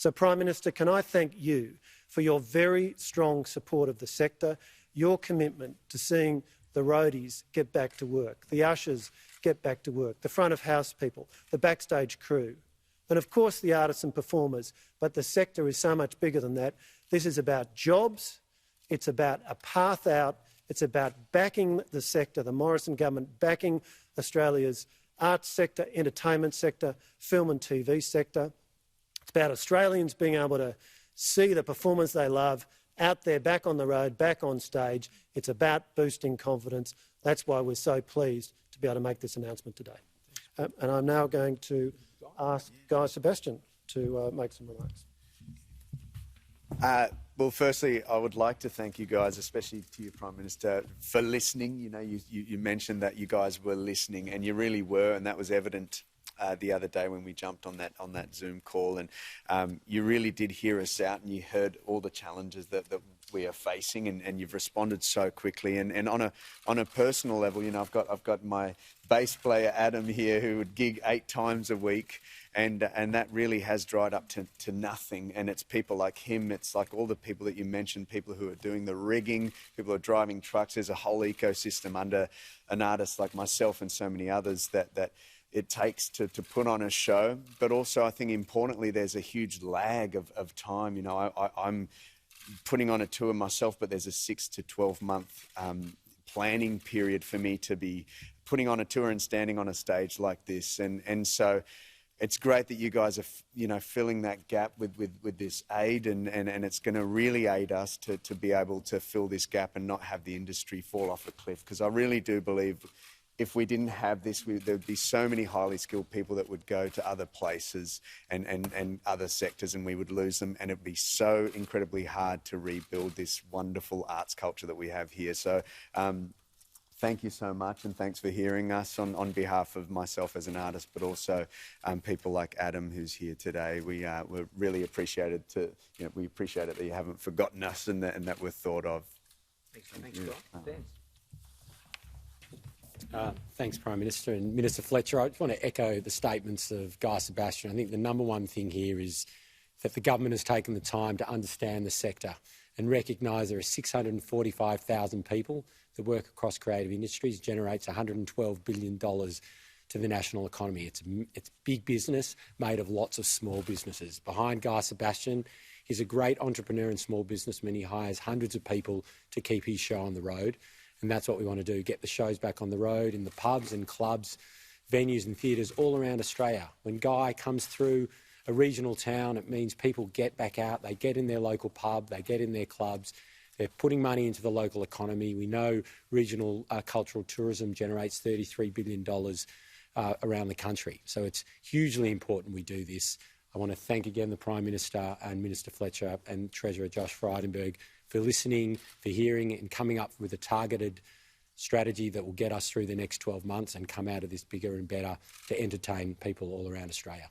So, Prime Minister, can I thank you for your very strong support of the sector, your commitment to seeing the roadies get back to work, the ushers get back to work, the front of house people, the backstage crew, and of course the artists and performers. But the sector is so much bigger than that. This is about jobs, it's about a path out, it's about backing the sector, the Morrison government backing Australia's arts sector, entertainment sector, film and TV sector. It's about Australians being able to see the performers they love out there, back on the road, back on stage. It's about boosting confidence. That's why we're so pleased to be able to make this announcement today. And I'm now going to ask Guy Sebastian to make some remarks. Well, firstly, I would like to thank you guys, especially to you, Prime Minister, for listening. You know, you mentioned that you guys were listening, and you really were, and that was evident the other day when we jumped on that Zoom call. And you really did hear us out, and you heard all the challenges that we are facing, and you've responded so quickly. And on a personal level, you know, I've got my bass player Adam here, who would gig 8 times a week. And that really has dried up to nothing. And it's people like him, it's like all the people that you mentioned, people who are doing the rigging, people who are driving trucks. There's a whole ecosystem under an artist like myself and so many others that it takes to put on a show. But also, I think importantly, there's a huge lag of time. You know, I'm putting on a tour myself, but there's a 6 to 12 month planning period for me to be putting on a tour and standing on a stage like this. And so it's great that you guys are, you know, filling that gap with this aid, and it's going to really aid us to be able to fill this gap and not have the industry fall off a cliff. Because I really do believe if we didn't have this, there would be so many highly skilled people that would go to other places and other sectors, and we would lose them, and it would be so incredibly hard to rebuild this wonderful arts culture that we have here. So thank you so much, and thanks for hearing us on behalf of myself as an artist, but also people like Adam, who's here today. We're really appreciated we appreciate it that you haven't forgotten us and that we're thought of. Thanks, thanks, Prime Minister. And Minister Fletcher, I just want to echo the statements of Guy Sebastian. I think the number one thing here is that the government has taken the time to understand the sector and recognise there are 645,000 people that work across creative industries, generates $112 billion to the national economy. It's big business made of lots of small businesses. Behind Guy Sebastian, he's a great entrepreneur and small businessman. He hires hundreds of people to keep his show on the road. And that's what we want to do, get the shows back on the road in the pubs and clubs, venues and theatres all around Australia. When Guy comes through a regional town, it means people get back out, they get in their local pub, they get in their clubs, they're putting money into the local economy. We know regional cultural tourism generates $33 billion around the country. So it's hugely important we do this. I want to thank again the Prime Minister and Minister Fletcher and Treasurer Josh Frydenberg for listening, for hearing and coming up with a targeted strategy that will get us through the next 12 months and come out of this bigger and better to entertain people all around Australia.